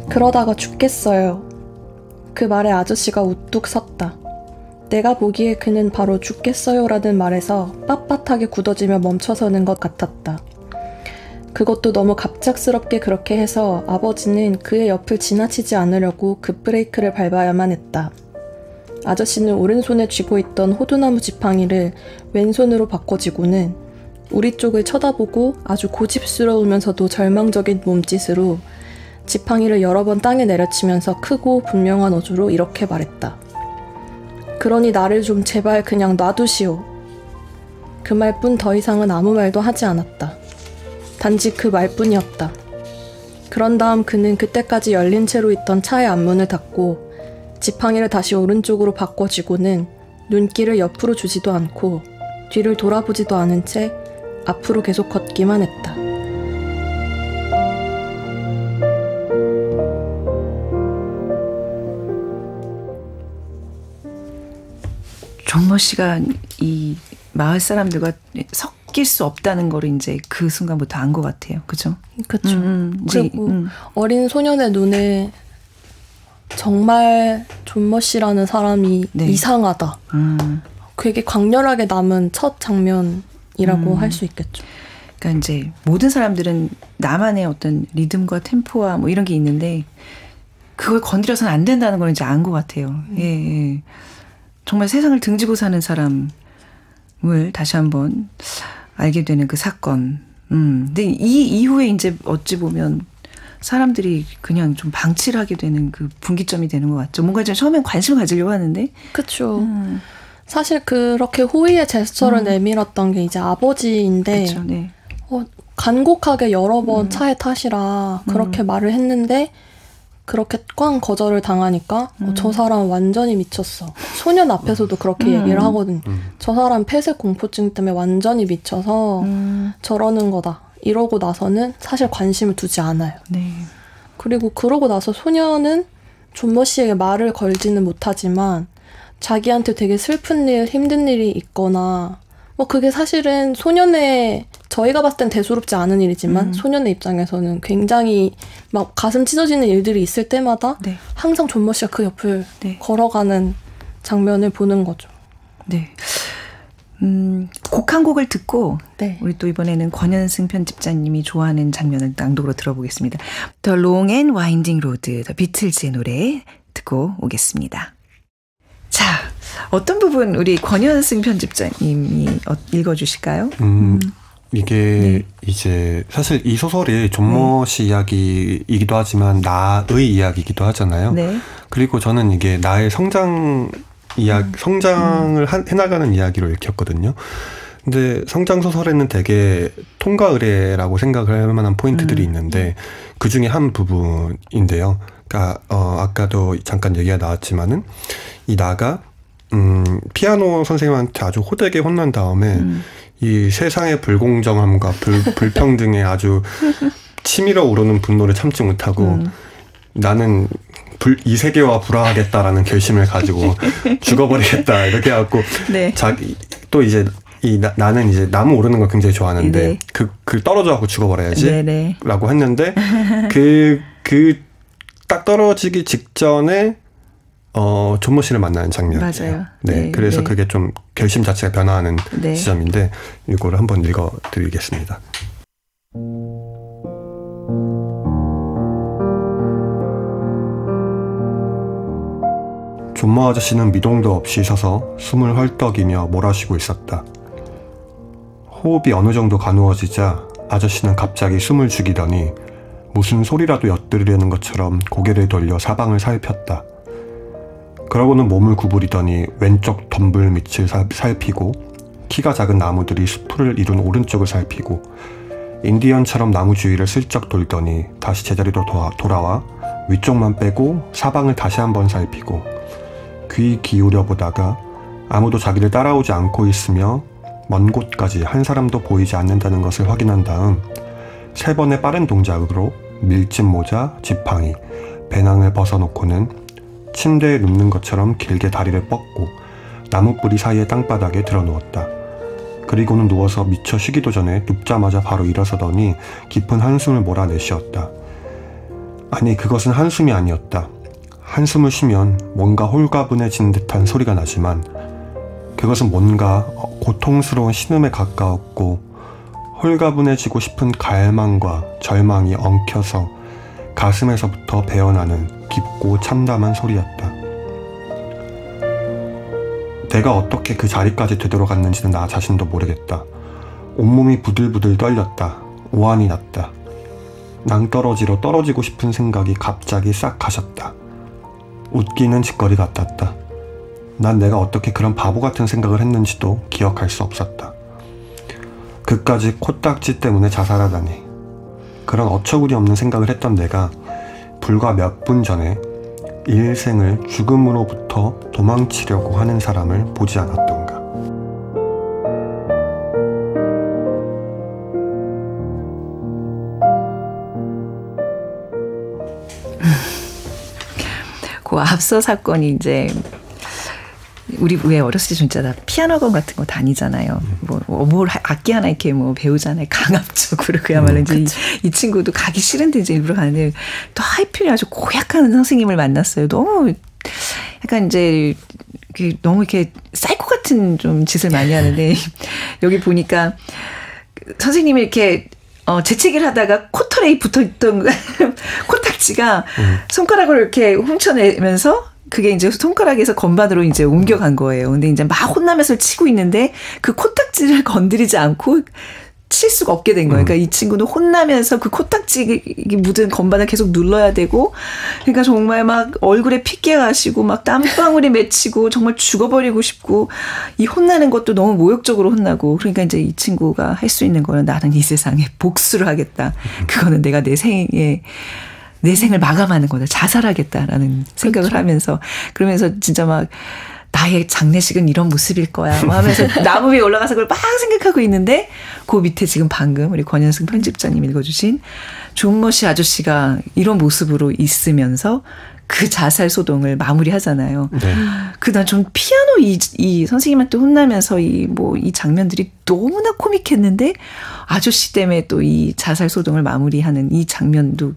그러다가 죽겠어요. 그 말에 아저씨가 우뚝 섰다. 내가 보기에 그는 바로 죽겠어요라는 말에서 빳빳하게 굳어지며 멈춰서는 것 같았다. 그것도 너무 갑작스럽게 그렇게 해서 아버지는 그의 옆을 지나치지 않으려고 급브레이크를 밟아야만 했다. 아저씨는 오른손에 쥐고 있던 호두나무 지팡이를 왼손으로 바꿔쥐고는 우리 쪽을 쳐다보고 아주 고집스러우면서도 절망적인 몸짓으로 지팡이를 여러 번 땅에 내려치면서 크고 분명한 어조로 이렇게 말했다. 그러니 나를 좀 제발 그냥 놔두시오. 그 말뿐 더 이상은 아무 말도 하지 않았다. 단지 그 말뿐이었다. 그런 다음 그는 그때까지 열린 채로 있던 차의 앞문을 닫고 지팡이를 다시 오른쪽으로 바꿔쥐고는 눈길을 옆으로 주지도 않고 뒤를 돌아보지도 않은 채 앞으로 계속 걷기만 했다. 존머 씨가 이 마을 사람들과 섞일 수 없다는 걸 이제 그 순간부터 안 것 같아요. 그죠? 그렇죠. 그리고 어린 소년의 눈에 정말 존머 씨라는 사람이 이상하다. 되게 강렬하게 남은 첫 장면이라고 할 수 있겠죠. 그러니까 이제 모든 사람들은 나만의 어떤 리듬과 템포와 뭐 이런 게 있는데 그걸 건드려서는 안 된다는 걸 이제 안 것 같아요. 예. 정말 세상을 등지고 사는 사람을 다시 한번 알게 되는 그 사건. 근데 이 이후에 이제 어찌 보면 사람들이 그냥 좀 방치를 하게 되는 그 분기점이 되는 것 같죠. 뭔가 좀 처음엔 관심을 가지려고 하는데. 그렇죠. 사실 그렇게 호의의 제스처를 내밀었던 게 이제 아버지인데 그쵸, 네. 간곡하게 여러 번 차에 타시라 그렇게 말을 했는데 그렇게 꽝 거절을 당하니까 저 사람 완전히 미쳤어. 소년 앞에서도 그렇게 얘기를 하거든요. 저 사람 폐쇄 공포증 때문에 완전히 미쳐서 저러는 거다. 이러고 나서는 사실 관심을 두지 않아요. 네. 그리고 그러고 나서 소년은 존머 씨에게 말을 걸지는 못하지만 자기한테 되게 슬픈 일, 힘든 일이 있거나 뭐 그게 사실은 소년의 저희가 봤을 땐 대수롭지 않은 일이지만 소년의 입장에서는 굉장히 막 가슴 찢어지는 일들이 있을 때마다 네. 항상 존머 씨가 그 옆을 네. 걸어가는 장면을 보는 거죠. 네. 곡 한 곡을 듣고 네. 우리 또 이번에는 권현승 편집자님이 좋아하는 장면을 낭독으로 들어보겠습니다. The Long and Winding Road, The Beatles의 노래 듣고 오겠습니다. 자, 어떤 부분 우리 권현승 편집자님이 읽어주실까요? 이게 네. 이제 사실 이 소설이 존머 씨 이야기이기도 하지만 나의 이야기이기도 하잖아요. 네. 그리고 저는 이게 나의 성장을 해나가는 이야기로 읽혔거든요. 근데 성장 소설에는 되게 통과 의례라고 생각할 만한 포인트들이 있는데 그 중에 한 부분인데요. 그러니까 아까도 잠깐 얘기가 나왔지만은 이 나가 피아노 선생님한테 아주 호되게 혼난 다음에 이 세상의 불공정함과 불평등에 아주 치밀어 오르는 분노를 참지 못하고 나는 이 세계와 불화하겠다라는 결심을 가지고 죽어버리겠다 이렇게 해갖고 네. 또 이제 나는 이제 나무 오르는 걸 굉장히 좋아하는데 네. 그 떨어져갖고 죽어버려야지 네. 라고 했는데 그 딱 떨어지기 직전에 존머 씨를 만나는 장면이에요. 맞아요. 네, 네, 그래서 네. 그게 좀 결심 자체가 변화하는 네. 지점인데 이거를 한번 읽어드리겠습니다. 존머 아저씨는 미동도 없이 서서 숨을 헐떡이며 몰아쉬고 있었다. 호흡이 어느 정도 가누어지자 아저씨는 갑자기 숨을 죽이더니 무슨 소리라도 엿들으려는 것처럼 고개를 돌려 사방을 살폈다. 그러고는 몸을 구부리더니 왼쪽 덤불 밑을 살피고 키가 작은 나무들이 수풀을 이룬 오른쪽을 살피고 인디언처럼 나무 주위를 슬쩍 돌더니 다시 제자리로 돌아와 위쪽만 빼고 사방을 다시 한번 살피고 귀 기울여 보다가 아무도 자기를 따라오지 않고 있으며 먼 곳까지 한 사람도 보이지 않는다는 것을 확인한 다음 3번의 빠른 동작으로 밀짚 모자, 지팡이, 배낭을 벗어놓고는 침대에 눕는 것처럼 길게 다리를 뻗고 나무 뿌리 사이의 땅바닥에 드러누웠다. 그리고는 누워서 미처 쉬기도 전에 눕자마자 바로 일어서더니 깊은 한숨을 몰아내쉬었다. 아니 그것은 한숨이 아니었다. 한숨을 쉬면 뭔가 홀가분해진 듯한 소리가 나지만 그것은 뭔가 고통스러운 신음에 가까웠고 홀가분해지고 싶은 갈망과 절망이 엉켜서 가슴에서부터 배어나는 깊고 참담한 소리였다. 내가 어떻게 그 자리까지 되돌아갔는지는 나 자신도 모르겠다. 온몸이 부들부들 떨렸다. 오한이 났다. 낭떠러지로 떨어지고 싶은 생각이 갑자기 싹 가셨다. 웃기는 짓거리 같았다. 난 내가 어떻게 그런 바보 같은 생각을 했는지도 기억할 수 없었다. 그까지 코딱지 때문에 자살하다니. 그런 어처구니 없는 생각을 했던 내가 불과 몇 분 전에 일생을 죽음으로부터 도망치려고 하는 사람을 보지 않았던가. 그 앞서 사건이 이제 우리 왜 어렸을 때 진짜 나 피아노 학원 같은 거 다니잖아요. 뭘 악기 하나 이렇게 뭐 배우잖아요. 강압적으로 그야말로 이제 이 친구도 가기 싫은데 이제 일부러 가는데 또 하이필이 아주 고약한 선생님을 만났어요. 너무 약간 이제 너무 이렇게 사이코 같은 좀 짓을 많이 하는데 여기 보니까 선생님이 이렇게 재채기를 하다가 코털에 붙어있던 코딱지가 손가락을 이렇게 훔쳐내면서 그게 이제 손가락에서 건반으로 이제 옮겨간 거예요. 근데 이제 막 혼나면서 치고 있는데 그 코딱지를 건드리지 않고 칠 수가 없게 된 거예요. 그러니까 이 친구는 혼나면서 그 코딱지 묻은 건반을 계속 눌러야 되고, 그러니까 정말 막 얼굴에 핏기가 가시고 막 땀방울이 맺히고 정말 죽어버리고 싶고, 이 혼나는 것도 너무 모욕적으로 혼나고, 그러니까 이제 이 친구가 할 수 있는 거는 나는 이 세상에 복수를 하겠다. 그거는 내가 내 생에 내 생을 마감하는 거다. 자살하겠다라는 생각을 하면서 그러면서 진짜 막 나의 장례식은 이런 모습일 거야. 뭐 하면서 나무 위에 올라가서 그걸 막 생각하고 있는데 그 밑에 지금 방금 우리 권현승 편집자님 읽어주신 존모 씨 아저씨가 이런 모습으로 있으면서 그 자살 소동을 마무리하잖아요. 네. 난 좀 피아노 이 선생님한테 혼나면서 이 장면들이 너무나 코믹했는데 아저씨 때문에 또 이 자살 소동을 마무리하는 이 장면도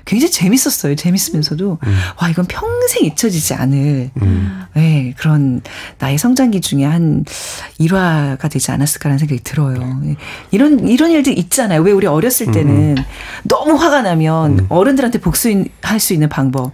굉장히 재밌었어요. 재밌으면서도 와 이건 평생 잊혀지지 않을 네, 그런 나의 성장기 중에 한 일화가 되지 않았을까라는 생각이 들어요. 이런 일들 있잖아요. 왜 우리 어렸을 때는 너무 화가 나면 어른들한테 복수할 수 있는 방법.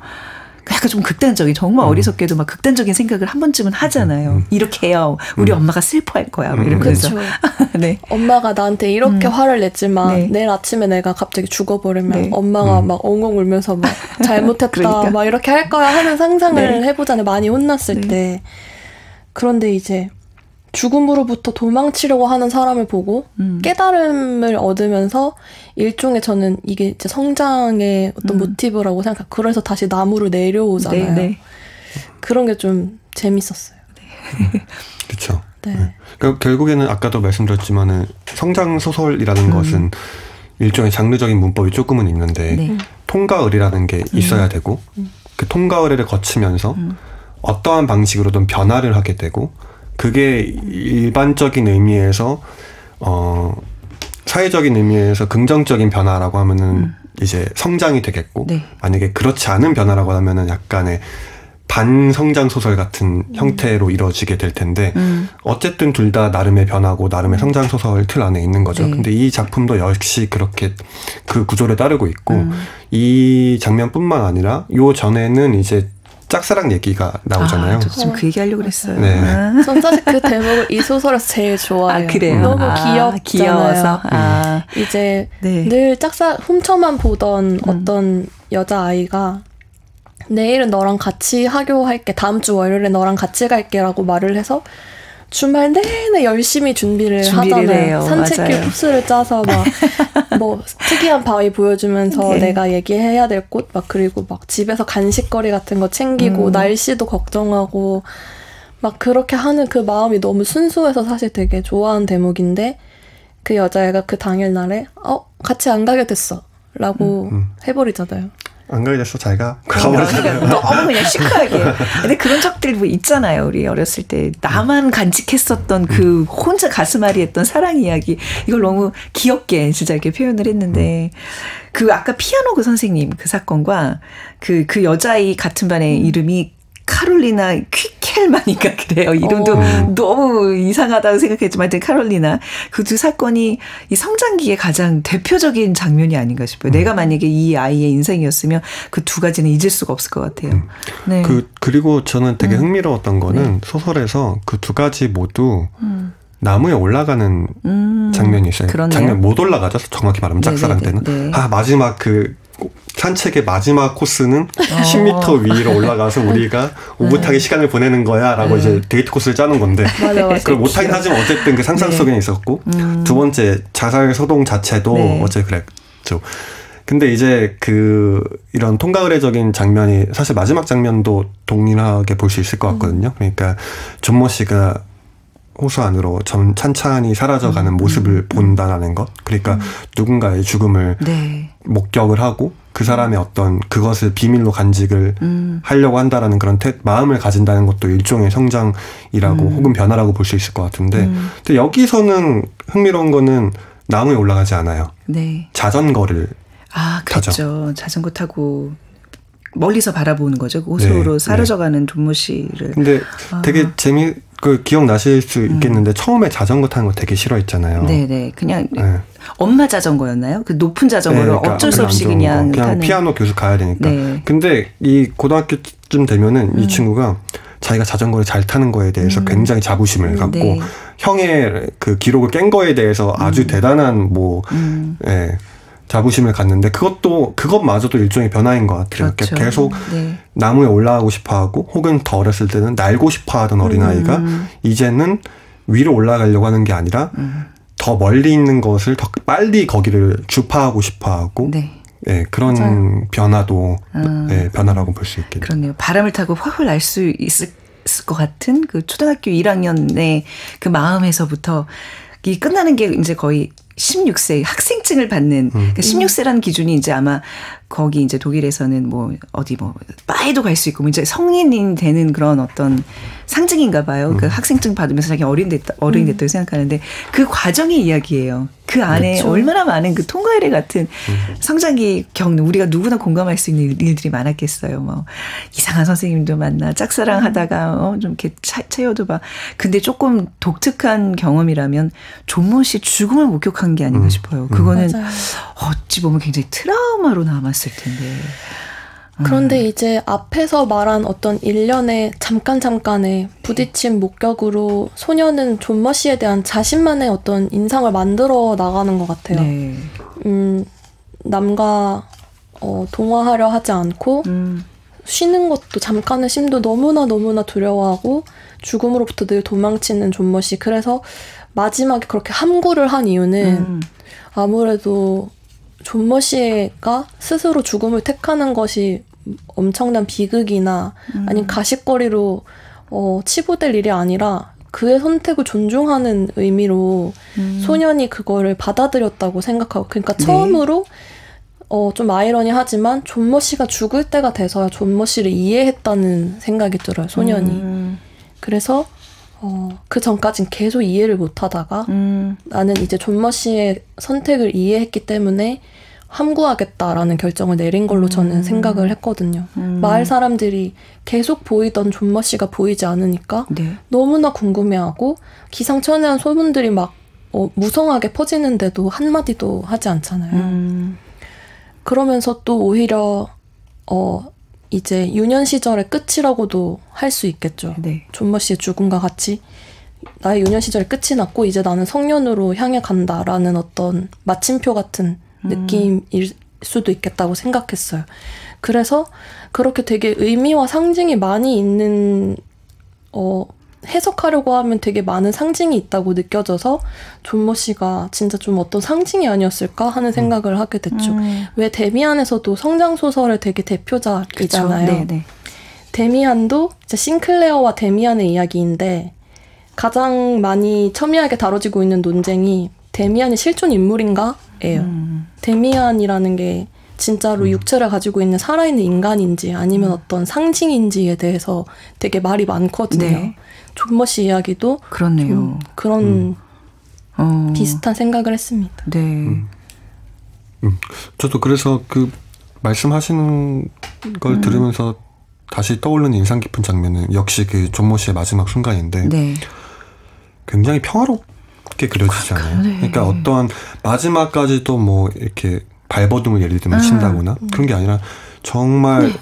약간 좀 극단적인 정말 어리석게도 막 극단적인 생각을 한 번쯤은 하잖아요. 이렇게 해요. 우리 엄마가 슬퍼할 거야. 이러면서. 그렇죠. 네. 엄마가 나한테 이렇게 화를 냈지만 네. 내일 아침에 내가 갑자기 죽어버리면 네. 엄마가 막 엉엉 울면서 막 잘못했다 그러니까. 막 이렇게 할 거야 하는 상상을 네. 해보잖아요. 많이 혼났을 네. 때. 그런데 이제 죽음으로부터 도망치려고 하는 사람을 보고 깨달음을 얻으면서 일종의 저는 이게 이제 성장의 어떤 모티브라고 생각해요. 그래서 다시 나무로 내려오잖아요. 네, 네. 그런 게 좀 재밌었어요. 네. 그렇죠. 네. 네. 그러니까 결국에는 아까도 말씀드렸지만은 성장 소설이라는 것은 일종의 장르적인 문법이 조금은 있는데 네. 통과의례라는 게 있어야 되고 그 통과의례를 거치면서 어떠한 방식으로든 변화를 하게 되고 그게 일반적인 의미에서 사회적인 의미에서 긍정적인 변화라고 하면은 이제 성장이 되겠고 네. 만약에 그렇지 않은 변화라고 하면은 약간의 반성장 소설 같은 형태로 이루어지게 될 텐데 어쨌든 둘 다 나름의 변화고 나름의 성장 소설 틀 안에 있는 거죠. 네. 근데 이 작품도 역시 그렇게 그 구조를 따르고 있고 이 장면뿐만 아니라 요 전에는 이제 짝사랑 얘기가 나오잖아요. 저도 지금 그 얘기 하려고 그랬어요. 네. 전 사실 그 대목을 이 소설에서 제일 좋아해요. 그래요? 너무 귀여워서. 이제 네. 늘 훔쳐만 보던 어떤 여자아이가 내일은 너랑 같이 하교할게. 다음 주 월요일에 너랑 같이 갈게 라고 말을 해서 주말 내내 열심히 준비를 하잖아요. 해요. 산책길 코스를 짜서 막 뭐 특이한 바위 보여주면서 네. 내가 얘기해야 될 곳 막 그리고 막 집에서 간식거리 같은 거 챙기고 날씨도 걱정하고 막 그렇게 하는 그 마음이 너무 순수해서 사실 되게 좋아하는 대목인데 그 여자애가 그 당일날에 같이 안 가게 됐어 라고 해버리잖아요. 안 가게 됐어, 자기가. 그러니까 너무 그냥 시크하게. 근데 그런 적들 뭐 있잖아요. 우리 어렸을 때 나만 간직했었던 그 혼자 가슴앓이 했던 사랑 이야기. 이걸 너무 귀엽게 진짜 이렇게 표현을 했는데 그 아까 피아노 그 선생님 그 사건과 그 여자아이 같은 반의 이름이 카롤리나 퀴켈만인가 그래요. 이름도 너무 이상하다고 생각했지만 하여튼 카롤리나 그 두 사건이 이 성장기의 가장 대표적인 장면이 아닌가 싶어요. 내가 만약에 이 아이의 인생이었으면 그 두 가지는 잊을 수가 없을 것 같아요. 네. 그리고 저는 되게 흥미로웠던 거는 네. 소설에서 그 두 가지 모두 나무에 올라가는 장면이 있어요. 그러네요. 장면 못 올라가죠. 정확히 말하면 짝사랑 때는. 네. 마지막 그 산책의 마지막 코스는 10m 위로 올라가서 우리가 오붓하게 시간을 보내는 거야 라고 이제 데이트 코스를 짜는 건데 그걸 못하긴 하지만 어쨌든 그 상상 속에 있었고 두 번째 자살 소동 자체도 어째 그랬죠. 근데 이제 이런 통과의례적인 장면이 사실 마지막 장면도 동일하게 볼 수 있을 것 같거든요. 그러니까 존모 씨가 호수 안으로 찬찬히 사라져가는 모습을 본다라는 것. 그러니까 누군가의 죽음을 목격을 하고 그 사람의 어떤 그것을 비밀로 간직을 하려고 한다라는 그런 마음을 가진다는 것도 일종의 성장이라고 혹은 변화라고 볼 수 있을 것 같은데 근데 여기서는 흥미로운 거는 나무에 올라가지 않아요. 네. 자전거를 그렇죠. 타죠. 자전거 타고 멀리서 바라보는 거죠. 호수로 사라져가는 존모 씨를. 근데 되게 기억나실 수 있겠는데 처음에 자전거 타는 거 되게 싫어했잖아요. 네네. 그냥 엄마 자전거였나요? 그 높은 자전거를 그러니까 어쩔 수 없이 그냥 타는. 피아노 교수 가야 되니까. 네. 근데 이 고등학교쯤 되면은 이 친구가 자기가 자전거를 잘 타는 거에 대해서 굉장히 자부심을 갖고 형의 그 기록을 깬 거에 대해서 아주 대단한 자부심을 갖는데 그것마저도 일종의 변화인 것 같아요. 그렇죠. 계속 나무에 올라가고 싶어하고 혹은 더 어렸을 때는 날고 싶어하던 어린아이가 이제는 위로 올라가려고 하는 게 아니라 더 멀리 있는 것을 더 빨리 거기를 주파하고 싶어하고 네, 그런 맞아요. 변화도 네, 변화라고 볼 수 있겠네요. 그렇네요. 바람을 타고 훨훨 날 수 있을 것 같은 그 초등학교 1학년의 그 마음에서부터 이 끝나는 게 이제 거의 16세 학생증을 받는 그러니까 16세라는 기준이 이제 아마 거기 이제 독일에서는 뭐 어디 뭐 바에도 갈 수 있고 뭐 이제 성인이 되는 그런 어떤 상징인가 봐요. 그 학생증 받으면서 자기 어른이 됐다고 생각하는데 그 과정의 이야기예요. 그 안에 그렇죠. 얼마나 많은 그 통과일회 같은 성장기 겪는 우리가 누구나 공감할 수 있는 일들이 많았겠어요. 뭐 이상한 선생님도 만나 짝사랑하다가 좀 이렇게 채워도 봐. 근데 조금 독특한 경험이라면 존모 씨 죽음을 목격한 게 아닌가 싶어요. 그거는 맞아요. 어찌 보면 굉장히 트라우마로 남았을 텐데. 그런데 이제 앞에서 말한 어떤 일련의 잠깐의 부딪힌 목격으로 소녀는 존머 씨에 대한 자신만의 어떤 인상을 만들어 나가는 것 같아요. 네. 남과 동화하려 하지 않고 쉬는 것도 잠깐의 쉼도 너무나 두려워하고 죽음으로부터 늘 도망치는 존머 씨. 그래서 마지막에 그렇게 함구를 한 이유는 아무래도 존머 씨가 스스로 죽음을 택하는 것이 엄청난 비극이나 아니면 가십거리로 치부될 일이 아니라 그의 선택을 존중하는 의미로 소년이 그거를 받아들였다고 생각하고 그러니까 처음으로 좀 아이러니하지만 존머 씨가 죽을 때가 돼서야 존머 씨를 이해했다는 생각이 들어요. 소년이. 그래서 그 전까진 계속 이해를 못하다가 나는 이제 존머 씨의 선택을 이해했기 때문에 함구하겠다라는 결정을 내린 걸로 저는 생각을 했거든요. 마을 사람들이 계속 보이던 존머 씨가 보이지 않으니까 네. 너무나 궁금해하고 기상천외한 소문들이 막 무성하게 퍼지는데도 한마디도 하지 않잖아요. 그러면서 또 오히려 이제 유년 시절의 끝이라고도 할 수 있겠죠. 네. 존머 씨의 죽음과 같이 나의 유년 시절의 끝이 났고 이제 나는 성년으로 향해 간다라는 어떤 마침표 같은 느낌일 수도 있겠다고 생각했어요. 그래서 그렇게 되게 의미와 상징이 많이 있는 해석하려고 하면 되게 많은 상징이 있다고 느껴져서 존머 씨가 진짜 좀 어떤 상징이 아니었을까 하는 생각을 하게 됐죠. 왜 데미안에서도 성장소설의 되게 대표작이잖아요. 네네. 데미안도 이제 싱클레어와 데미안의 이야기인데 가장 많이 첨예하게 다뤄지고 있는 논쟁이 데미안이 실존 인물인가? 예요. 데미안이라는 게 진짜로 육체를 가지고 있는 살아있는 인간인지 아니면 어떤 상징인지에 대해서 되게 말이 많거든요. 네. 존머 씨 이야기도 그렇네요. 그런 비슷한 생각을 했습니다. 네. 저도 그래서 그 말씀하시는 걸 들으면서 다시 떠오르는 인상 깊은 장면은 역시 그 존머 씨의 마지막 순간인데 네. 굉장히 평화롭게 그려지지 않아요. 네. 그러니까 어떠한 마지막까지도 뭐 이렇게 발버둥을 예를 들면 친다거나 그런 게 아니라 정말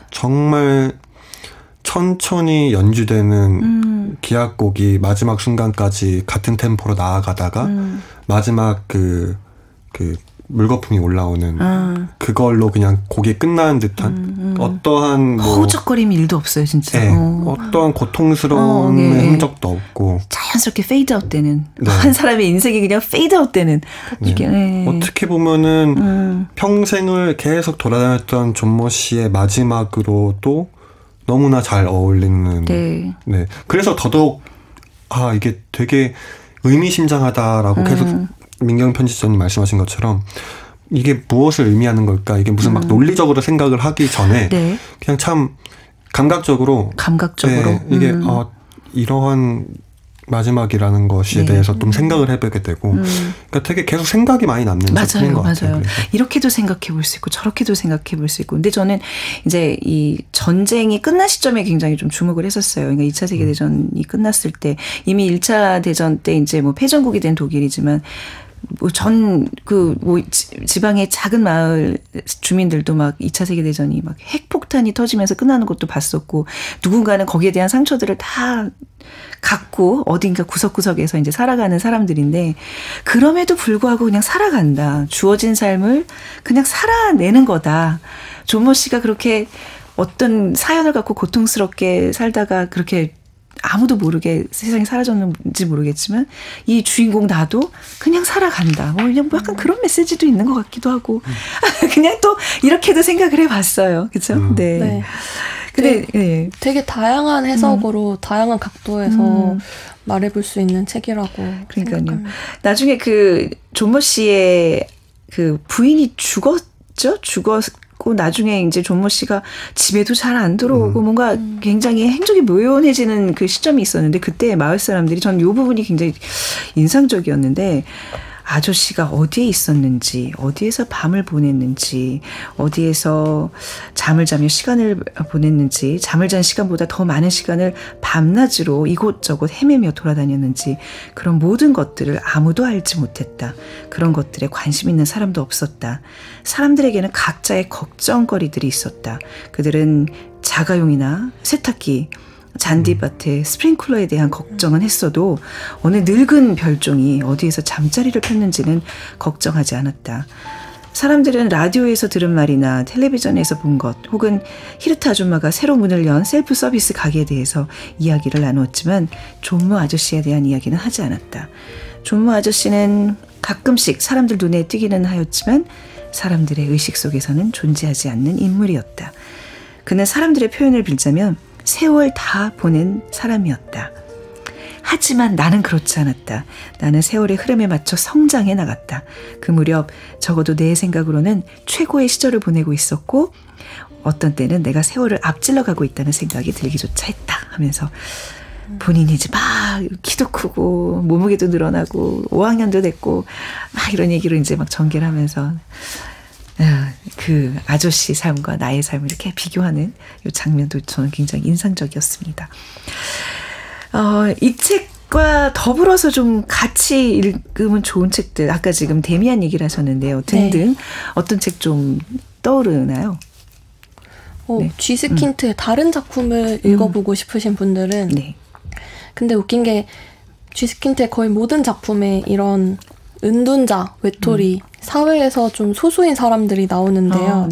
천천히 연주되는 기악곡이 마지막 순간까지 같은 템포로 나아가다가 마지막 그 물거품이 올라오는 그걸로 그냥 곡이 끝나는 듯한 어떠한 뭐 허우적거림 일도 없어요 진짜. 네, 어떠한 고통스러움의 네. 흔적도 없고 자연스럽게 페이드아웃 되는 네. 한 사람의 인생이 그냥 페이드아웃 되는 네. 이게 네. 어떻게 보면은 평생을 계속 돌아다녔던 존머 씨의 마지막으로도 너무나 잘 어울리는 네. 그래서 더더욱 이게 되게 의미심장하다라고 계속 민경 편집자님 말씀하신 것처럼 이게 무엇을 의미하는 걸까? 이게 무슨 막 논리적으로 생각을 하기 전에 네. 그냥 참 감각적으로 네, 이게 이러한 마지막이라는 것에 네. 대해서 좀 생각을 해보게 되고 그러니까 되게 계속 생각이 많이 남는 작품인 것 같아요. 맞아요. 이렇게도 생각해 볼 수 있고 저렇게도 생각해 볼 수 있고 근데 저는 이제 이 전쟁이 끝난 시점에 굉장히 좀 주목을 했었어요. 그러니까 2차 세계대전이 끝났을 때 이미 1차 대전 때 이제 뭐 패전국이 된 독일이지만 지방의 작은 마을 주민들도 막 2차 세계대전이 막 핵폭탄이 터지면서 끝나는 것도 봤었고 누군가는 거기에 대한 상처들을 다 갖고 어딘가 구석구석에서 이제 살아가는 사람들인데 그럼에도 불구하고 그냥 살아간다. 주어진 삶을 그냥 살아내는 거다. 존머 씨가 그렇게 어떤 사연을 갖고 고통스럽게 살다가 그렇게 아무도 모르게 세상에 사라졌는지 모르겠지만 이 주인공 나도 그냥 살아간다. 뭐 그냥 뭐 약간 그런 메시지도 있는 것 같기도 하고 그냥 또 이렇게도 생각을 해봤어요. 그렇죠? 네. 네. 근데 네. 되게 다양한 해석으로 다양한 각도에서 말해볼 수 있는 책이라고 그러니까요. 생각합니다. 나중에 그 존모 씨의 그 부인이 죽었고 나중에 이제 존모 씨가 집에도 잘 안 들어오고 뭔가 굉장히 행적이 묘연해지는 그 시점이 있었는데 그때 마을 사람들이 전 이 부분이 굉장히 인상적이었는데 아저씨가 어디에 있었는지, 어디에서 밤을 보냈는지, 어디에서 잠을 자며 시간을 보냈는지, 잠을 잔 시간보다 더 많은 시간을 밤낮으로 이곳저곳 헤매며 돌아다녔는지 그런 모든 것들을 아무도 알지 못했다. 그런 것들에 관심 있는 사람도 없었다. 사람들에게는 각자의 걱정거리들이 있었다. 그들은 자가용이나 세탁기, 잔디밭에 스프링클러에 대한 걱정은 했어도 어느 늙은 별종이 어디에서 잠자리를 폈는지는 걱정하지 않았다. 사람들은 라디오에서 들은 말이나 텔레비전에서 본 것 혹은 히르트 아줌마가 새로 문을 연 셀프 서비스 가게에 대해서 이야기를 나누었지만 존모 아저씨에 대한 이야기는 하지 않았다. 존모 아저씨는 가끔씩 사람들 눈에 띄기는 하였지만 사람들의 의식 속에서는 존재하지 않는 인물이었다. 그는 사람들의 표현을 빌자면 세월 다 보낸 사람이었다. 하지만 나는 그렇지 않았다. 나는 세월의 흐름에 맞춰 성장해 나갔다. 그 무렵 적어도 내 생각으로는 최고의 시절을 보내고 있었고 어떤 때는 내가 세월을 앞질러 가고 있다는 생각이 들기조차 했다 하면서 본인이 이제 막 키도 크고 몸무게도 늘어나고 5학년도 됐고 막 이런 얘기를 이제 막 전개를 하면서 그 아저씨 삶과 나의 삶을 이렇게 비교하는 이 장면도 저는 굉장히 인상적이었습니다. 이 책과 더불어서 좀 같이 읽으면 좋은 책들, 아까 지금 데미안 얘기를 하셨는데요. 등등 네. 어떤 책 좀 떠오르나요? 네. G 스킨트의 다른 작품을 읽어보고 싶으신 분들은 네. 근데 웃긴 게 G 스킨트의 거의 모든 작품에 이런 은둔자, 외톨이, 사회에서 좀 소수인 사람들이 나오는데요.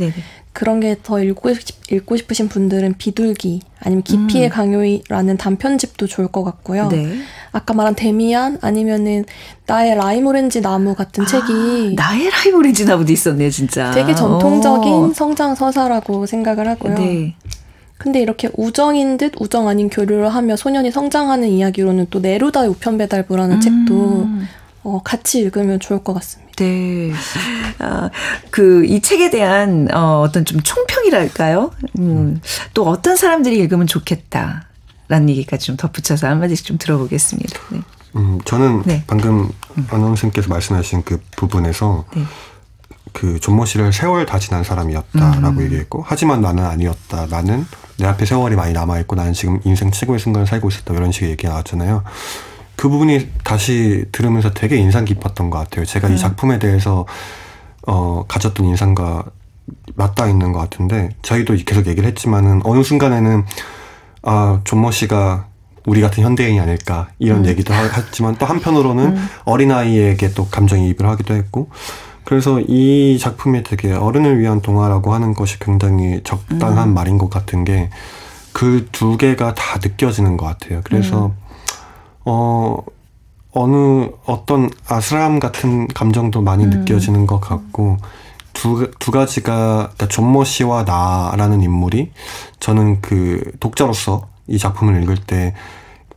그런 게 더 읽고 싶으신 분들은 비둘기 아니면 기피의 강요라는 단편집도 좋을 것 같고요. 네. 아까 말한 데미안 아니면은 나의 라임 오렌지 나무 같은 책이 나의 라임 오렌지 나무도 있었네 진짜. 되게 전통적인 성장 서사라고 생각을 하고요. 네. 근데 이렇게 우정인 듯 우정 아닌 교류를 하며 소년이 성장하는 이야기로는 또 네루다의 우편배달부라는 책도 같이 읽으면 좋을 것 같습니다. 네. 이 책에 대한 어떤 좀 총평이랄까요? 또 어떤 사람들이 읽으면 좋겠다라는 얘기까지 좀 덧붙여서 한마디씩 좀 들어보겠습니다. 네. 저는 네. 방금 아나운서님께서 말씀하신 그 부분에서 네. 그 존모 씨를 세월 다 지난 사람이었다라고 얘기했고 하지만 나는 아니었다. 나는 내 앞에 세월이 많이 남아있고 나는 지금 인생 최고의 순간을 살고 있었다. 이런 식의 얘기가 나왔잖아요. 그 부분이 다시 들으면서 되게 인상 깊었던 것 같아요. 제가 이 작품에 대해서 가졌던 인상과 맞닿아 있는 것 같은데 저희도 계속 얘기를 했지만은 어느 순간에는 존모 씨가 우리 같은 현대인이 아닐까 이런 얘기도 했지만 또 한편으로는 어린아이에게 또 감정이입을 하기도 했고 그래서 이 작품이 되게 어른을 위한 동화라고 하는 것이 굉장히 적당한 말인 것 같은 게 그 두 개가 다 느껴지는 것 같아요. 그래서 어떤 아스람 같은 감정도 많이 느껴지는 것 같고, 두 가지가, 그러니까 존모 씨와 나라는 인물이 저는 그 독자로서 이 작품을 읽을 때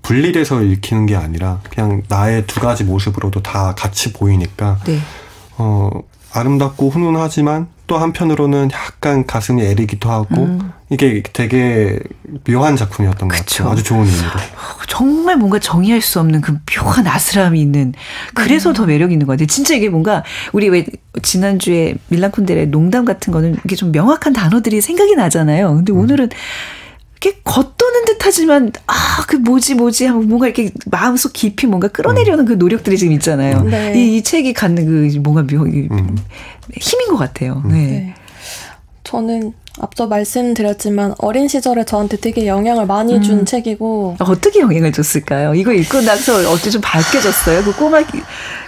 분리돼서 읽히는 게 아니라 그냥 나의 두 가지 모습으로도 다 같이 보이니까, 네. 아름답고 훈훈하지만 또 한편으로는 약간 가슴이 애리기도 하고 이게 되게 묘한 작품이었던 것 같아요. 아주 좋은 의미로. 정말 뭔가 정의할 수 없는 그 묘한 아스람이 있는 그래서 더 매력 있는 것 같아요. 진짜 이게 뭔가 우리 왜 지난주에 밀란 쿤데라의 농담 같은 거는 이게 좀 명확한 단어들이 생각이 나잖아요. 근데 오늘은 이렇게 겉도는 듯하지만 그 뭐지 하고 뭔가 이렇게 마음속 깊이 뭔가 끌어내려는 그 노력들이 지금 있잖아요. 네. 이 책이 갖는 그 뭔가 힘인 것 같아요. 네. 네. 저는 앞서 말씀드렸지만 어린 시절에 저한테 되게 영향을 많이 준 책이고 어떻게 영향을 줬을까요? 이거 읽고 나서 어떻게 좀 밝혀졌어요? 그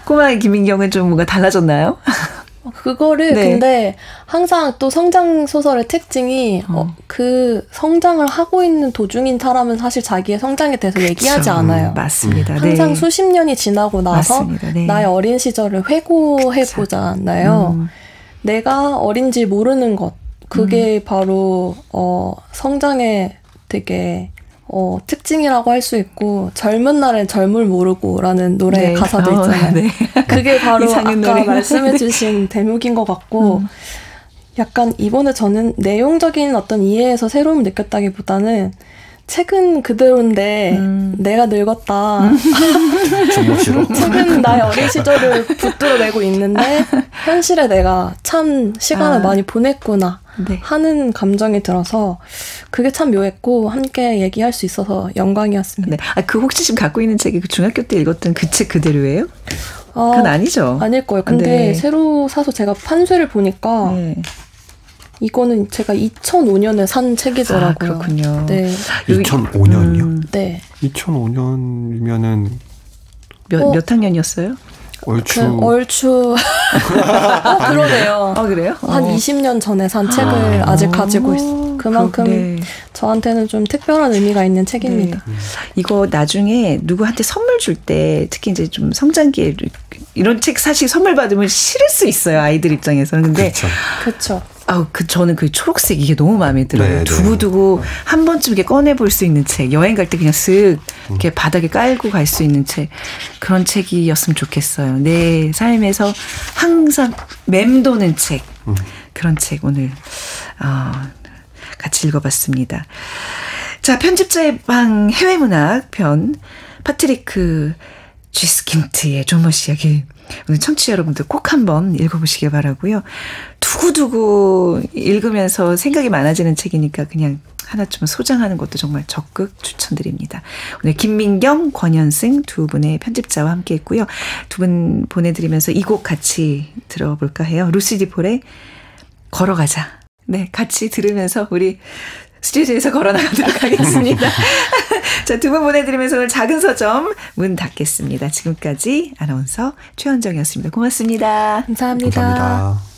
꼬마 김민경은 좀 뭔가 달라졌나요? 그거를 네. 근데 항상 또 성장 소설의 특징이 그 성장을 하고 있는 도중인 사람은 사실 자기의 성장에 대해서 얘기하지 않아요. 맞습니다. 항상 네. 수십 년이 지나고 나서 네. 나의 어린 시절을 회고해보잖아요. 내가 어린지 모르는 것, 그게 바로 성장의 되게 특징이라고 할 수 있고, 젊은 날엔 젊을 모르고라는 노래 네. 가사도 있잖아요. 네. 그게 바로 아까 노래. 말씀해주신 대목인 것 같고, 약간 이번에 저는 내용적인 어떤 이해에서 새로움을 느꼈다기보다는 책은 그대로인데 내가 늙었다. 책은 나의 어린 시절을 붙들어내고 있는데 현실에 내가 참 시간을 많이 보냈구나 네. 하는 감정이 들어서 그게 참 묘했고 함께 얘기할 수 있어서 영광이었습니다. 네. 그 혹시 지금 갖고 있는 책이 그 중학교 때 읽었던 그 책 그대로예요? 그건 아니죠. 아닐 거예요. 근데 네. 새로 사서 제가 판쇄를 보니까 네. 이거는 제가 2005년에 산 책이더라고요. 그렇군요. 네. 2005년이요? 네. 2005년이면은 몇 학년이었어요? 얼추. 그러네요. 그래요? 한 20년 전에 산 책을 아직 가지고 있어요. 그만큼 네. 저한테는 좀 특별한 의미가 있는 책입니다. 네. 이거 나중에 누구한테 선물 줄 때 특히 이제 좀 성장기에 이런 책 사실 선물 받으면 싫을 수 있어요. 아이들 입장에서는. 근데 그렇죠. 저는 그 초록색 이게 너무 마음에 들어요. 네, 두고두고 한 번쯤 이렇게 꺼내볼 수 있는 책. 여행 갈 때 그냥 쓱 이렇게 바닥에 깔고 갈 수 있는 책. 그런 책이었으면 좋겠어요. 내 삶에서 항상 맴도는 책. 그런 책 오늘 같이 읽어봤습니다. 자, 편집자의 방 해외문학 편 파트리크 쥐스킨트의 존머시 이야기. 오늘 청취자 여러분들 꼭 한번 읽어보시길 바라고요. 두고두고 읽으면서 생각이 많아지는 책이니까 그냥 하나쯤은 소장하는 것도 정말 적극 추천드립니다. 오늘 김민경, 권현승 두 분의 편집자와 함께했고요. 두 분 보내드리면서 이 곡 같이 들어볼까 해요. 루시 디폴의 걸어가자. 네, 같이 들으면서 우리 스튜디오에서 걸어나가도록 하겠습니다. 자, 두 분 보내드리면서 오늘 작은 서점 문 닫겠습니다. 지금까지 아나운서 최현정이었습니다. 고맙습니다. 감사합니다. 감사합니다.